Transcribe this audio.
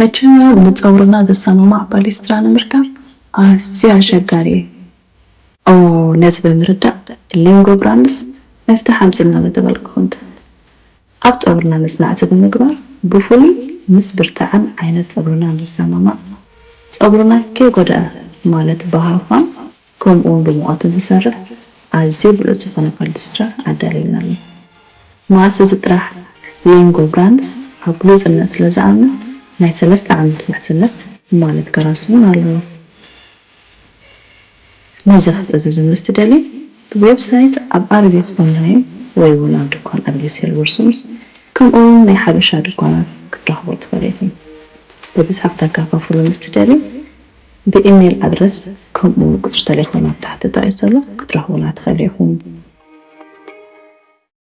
መቼም ንፀጉርና ዘሰማማዕ ፓሌስትራ ንምርካብ ኣዝዩ ኣሸጋሪ እዩ። ነዚ ብምርዳእ ሊንጎ ብራንድስ መፍትሒ ኣምፂልና ንተበልክኹም ኣብ ፀጉርና መፅናዕቲ ብምግባር ብፍሉይ ምስ ብርትዐን ዓይነት ፀጉርና ምሰማማዕ ፀጉርና ከይጎድኣ ማለት ብሃፋን ከምኡውን ብሙቐትን ዝሰርሕ ኣዝዩ ብሉፅ ዝኾነ ፓሌስትራ ኣዳሊልና ኣሎ። መዓስ እዚ ጥራሕ ሊንጎ ብራንድስ ኣብ ብሉፅነት ስለዝኣምን ናይ 3 ዓመት ውሕስነት ማለት ከራሲ እውን ኣለዎ። ነዚ ክትዕዘዙ ምስ ትደልዩ ብዌብሳይት ኣብ ኣርቤስ ኦንላይን ወይ እውን ኣብ ድኳን ኣርቤስ ሄልበርሱን ከምኡውን ናይ ሓበሻ ድኳናት ክትረኽቡ ትኽእሉ ኢኹም። ብብዝሒ ክተከፋፍሉ ምስ ትደልዩ ብኢሜል ኣድረስ ከምኡውን ቁፅሪ ቴሌፎን ኣብ ታሕቲ ተጣቂሱ ዘሎ ክትረኽቡና ትኽእሉ ኢኹም።